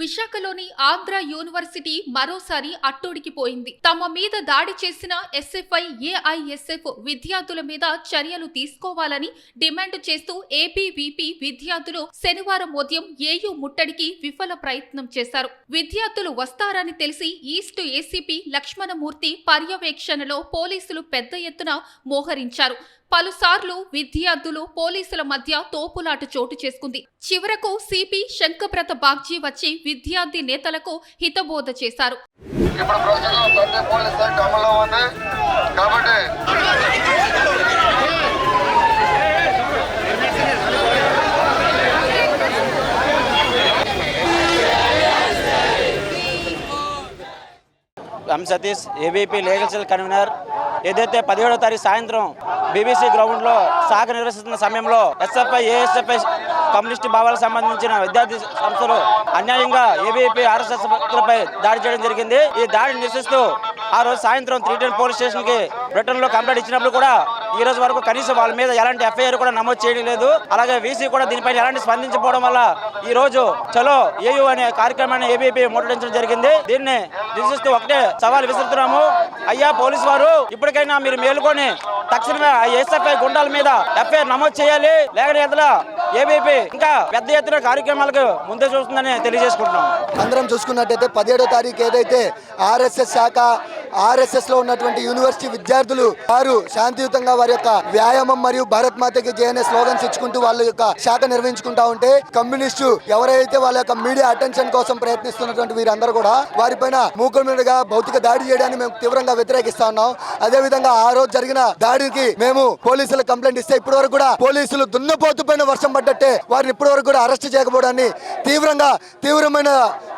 విశాఖలోని ఆంధ్ర యూనివర్సిటీ మరోసారి అట్టూడికిపోయింది. తమ మీద దాడి చేసిన ఎస్ఎఫ్ఐ, ఏఐఎస్ఎఫ్ విద్యార్థుల మీద చర్యలు తీసుకోవాలని డిమాండ్ చేస్తూ ఏబీవీపీ విద్యార్థులు శనివారం ఉదయం ఏయూ ముట్టడికి విఫల ప్రయత్నం చేశారు. విద్యార్థులు వస్తారని తెలిసి ఈస్ట్ ఏసీపీ లక్ష్మణమూర్తి పర్యవేక్షణలో పోలీసులు పెద్ద ఎత్తున మోహరించారు. పలుసార్లు విద్యార్థులు పోలీసుల మధ్య తోపులాట చోటు చేసుకుంది. చివరకు సిపి శంకబ్రత బాగ్జీ వచ్చి విద్యార్థి నేతలకు హితబోధ చేశారు. Satish, ABP legal cell convener. ఏదైతే 17వ తారీఖు సాయంత్రం బీబీసీ గ్రౌండ్లో శాఖ నిర్వహిస్తున్న సమయంలో ఎస్ఎఫ్ఐ, ఏఎస్ఎఫ్ఐ కమ్యూనిస్టు భావాలకు సంబంధించిన విద్యార్థి సంస్థలు అన్యాయంగా ఏబీపీ ఆర్ఎస్ఎస్ భక్తులపై దాడి చేయడం జరిగింది. ఈ దాడిని నిరసిస్తూ ఆ రోజు సాయంత్రం 310 పోలీస్ స్టేషన్ కి బ్రిటన్ లో కంప్లైంట్ ఇచ్చినప్పుడు కూడా ఈ రోజు వరకు కనీసం వాళ్ళ మీద ఎలాంటి ఎఫ్ఐఆర్ కూడా నమోదు చేయడం లేదు. అలాగే వీసీ కూడా దీనిపై ఎలాంటి స్పందించకపోవడం వల్ల ఈ రోజు చలో ఏయూ అనే కార్యక్రమాన్ని ఏబీపీ ముట్టడించడం జరిగింది. దీన్ని నిరసిస్తూ ఒకటే సవాల్ విసురుతున్నాము. అయ్యా పోలీసు వారు, ఇప్పటికైనా మీరు మేలుకొని తక్షణమే ఎస్ఎఫ్ఐ గుండాల మీద ఎఫ్ఐఆర్ నమోదు చేయాలి. లేకపోతే ఎదుల ఏబీపీ ఇంకా పెద్ద ఎత్తున కార్యక్రమాలకు ముందే చూస్తుందని తెలియజేసుకుంటున్నాం. అందరం చూసుకున్నట్టయితే 17వ తారీఖు ఏదైతే ఆర్ఎస్ఎస్ శాఖ, ఆర్ఎస్ఎస్ లో ఉన్నటువంటి యూనివర్సిటీ విద్యార్థులు వారు శాంతియుతంగా వారి యొక్క వ్యాయామం మరియు భారత్ మాతకి జయనే స్లోగన్స్ ఇచ్చుకుంటూ వాళ్ళ యొక్క శాఖ నిర్వహించుకుంటా ఉంటే కమ్యూనిస్టు ఎవరైతే వాళ్ళ యొక్క మీడియా అటెన్షన్ కోసం ప్రయత్నిస్తున్నటువంటి వీరందరూ కూడా వారిపైన మూకుమ్మడిగా భౌతిక దాడి చేయడానికి మేము తీవ్రంగా వ్యతిరేకిస్తా ఉన్నాం. అదే విధంగా ఆ రోజు జరిగిన దాడికి మేము పోలీసులకు కంప్లైంట్ ఇస్తే ఇప్పటి వరకు కూడా పోలీసులు దున్నపోతు పైన వర్షం పడ్డట్టే వారిని ఇప్పటి వరకు కూడా అరెస్ట్ చేయకపోవడాన్ని తీవ్రమైన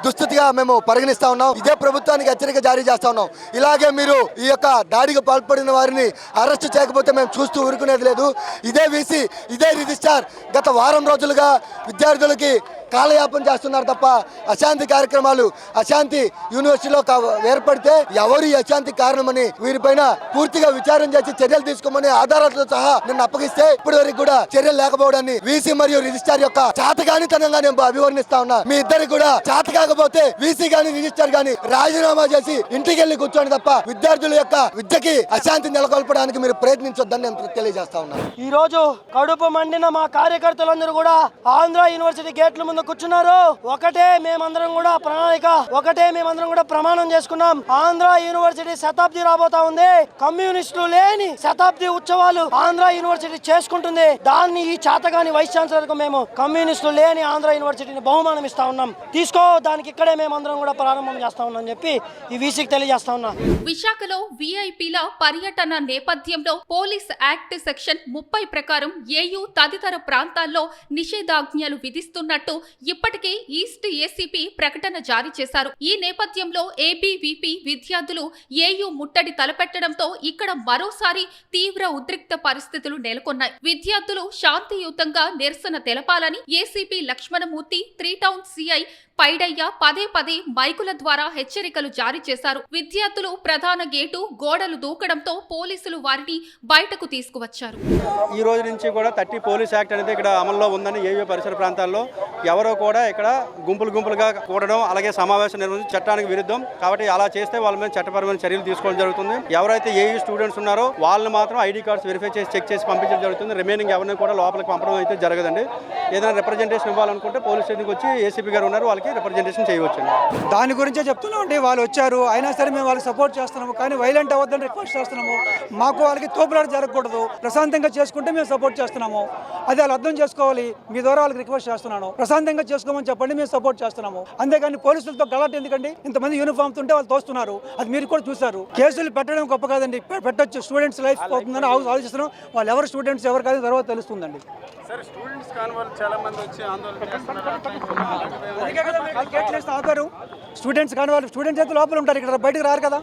దుస్థితిగా మేము పరిగణిస్తా ఉన్నాం. ఇదే ప్రభుత్వానికి హెచ్చరిక జారీ చేస్తా ఉన్నాం. ఇలాగే మీరు ఈ యొక్క దాడికి పాల్పడిన వారిని అరెస్ట్ చేయకపోతే మేము చూస్తూ ఊరుకునేది లేదు. ఇదే వీసీ, ఇదే రిజిస్ట్రార్ గత వారం రోజులుగా విద్యార్థులకి కాలయాపన చేస్తున్నారు తప్ప అశాంతి కార్యక్రమాలు, అశాంతి యూనివర్సిటీలో ఏర్పడితే ఎవరు ఈ అశాంతి కారణమని వీరిపైన పూర్తిగా విచారణ చేసి చర్యలు తీసుకోమని ఆధారాలతో సహా నిన్ను అప్పగిస్తే ఇప్పటి వరకు కూడా చర్యలు లేకపోవడాన్ని వీసీ మరియు రిజిస్ట్రార్ యొక్క చాతగానితనంగా నేను అభివర్ణిస్తా ఉన్నా. మీ ఇద్దరికి కూడా చాత కాకపోతే వీసీ గాని రిజిస్ట్రార్ గాని రాజీనామా చేసి ఇంటికి వెళ్ళి కూర్చోండి తప్ప విద్యార్థుల యొక్క విద్యకి అశాంతి నెలకొల్పడానికి మీరు ప్రయత్నించొద్దని నేను తెలియజేస్తా ఉన్నాను. ఈ రోజు కడుపు మండిన మా కార్యకర్తలందరూ కూడా ఆంధ్ర యూనివర్సిటీ గేట్ల ముందు కూర్చున్నారు. ఒకటే మేమందరం కూడా ప్రమాణం చేసుకున్నాం. ఆంధ్ర యూనివర్సిటీ శతాబ్ది రాబోతా ఉంది. కమ్యూనిస్టులు లేని శతాబ్ది ఉత్సవాలు ఆంధ్ర యూనివర్సిటీ చేసుకుంటుంది. దాన్ని ఈ చాతగాని వైస్ ఛాన్సలర్ కు మేము కమ్యూనిస్టులు లేని ఆంధ్ర యూనివర్సిటీని బహుమానం ఇస్తా ఉన్నాం. తీసుకో, దానికి ఇక్కడే మేమందరం కూడా ప్రారంభం చేస్తా ఉన్నాం చెప్పి ఈ వీసీకి తెలియజేస్తా ఉన్నాం. విశాఖలో వీఐపీల పర్యటన నేపథ్యంలో పోలీస్ యాక్ట్ సెక్షన్ 30 ప్రకారం ఏయూ తదితర ప్రాంతాల్లో నిషేధాజ్ఞలు విధిస్తున్నట్టు ఇప్పటికే ఈస్ట్ ఏసీపీ ప్రకటన జారీ చేశారు. ఈ నేపథ్యంలో ఏబీవీపీ విద్యార్థులు ఏయూ ముట్టడి తలపెట్టడంతో ఇక్కడ మరోసారి తీవ్ర ఉద్రిక్త పరిస్థితులు నెలకొన్నాయి. విద్యార్థులు శాంతియుతంగా నిరసన తెలపాలని ACP Lakshmanamurthy, 3 town CI Paidayya పదే మైకుల ద్వారా హెచ్చరికలు జారీ చేశారు. విద్యార్థులు ప్రధాన గేటు గోడలు దూకడంతో పోలీసులు వారిని బయటకు తీసుకువచ్చారు. ఈ రోజు నుంచి కూడా 30 పోలీస్ యాక్ట్ అనేది ఇక్కడ అమల్లో ఉందని ఏయూ పరిసర ప్రాంతాల్లో ఎవరో కూడా ఇక్కడ గుంపులుగా కూడడం, అలాగే సమావేశం నిర్వహించి చట్టానికి విరుద్ధం. కాబట్టి అలా చేస్తే వాళ్ళ మీద చట్టపరమైన చర్యలు తీసుకోవడం జరుగుతుంది. ఎవరైతే ఏయూ స్టూడెంట్స్ ఉన్నారో వాళ్ళని మాత్రం ఐడి కార్డ్స్ వెరిఫై చేసి చెక్ చేసి పంపించడం జరుగుతుంది. రిమైనింగ్ ఎవరిని కూడా లోపలికి పంపడం అయితే జరగదండి. ఏదైనా రిప్రజెంటేషన్ ఇవ్వాలనుకుంటే పోలీస్ స్టేషన్కి వచ్చి ఏసీపీ గారు ఉన్నారు, వాళ్ళకి రిప్రజెంటేషన్ చేయవచ్చు. దాని గురించే చెప్తున్నాం అండి. వాళ్ళు వచ్చారు, అయినా సరే మేము వాళ్ళకి సపోర్ట్ చేస్తున్నాము, కానీ వైలెంట్ అవ్వద్దని రిక్వెస్ట్ చేస్తున్నాము. మాకు వాళ్ళకి తోపులాట జరగకూడదు, ప్రశాంతంగా చేసుకుంటే మేము సపోర్ట్ చేస్తున్నాము. అది వాళ్ళు అర్థం చేసుకోవాలి. మీ ద్వారా వాళ్ళకి రిక్వెస్ట్ చేస్తున్నాను, ప్రశాంతంగా చేసుకోమని చెప్పండి, మేము సపోర్ట్ చేస్తున్నాము. అంతేగాని పోలీసులతో గలాట్ ఎందుకండి? ఇంతమంది యూనిఫామ్స్ ఉంటే వాళ్ళు తోస్తున్నారు, అది మీరు కూడా చూసారు. కేసులు పెట్టడం గొప్ప కాదండి, పెట్టొచ్చు. స్టూడెంట్స్ లైఫ్ పోతుందని ఆలోచిస్తున్నాం. వాళ్ళు ఎవరు స్టూడెంట్స్ ఎవరు కాదు తర్వాత తెలుస్తుందండి. స్టూడెంట్స్ కాని వాళ్ళు స్టూడెంట్స్ అయితే లోపల ఉంటారు, ఇక్కడ బయటకు రారు కదా.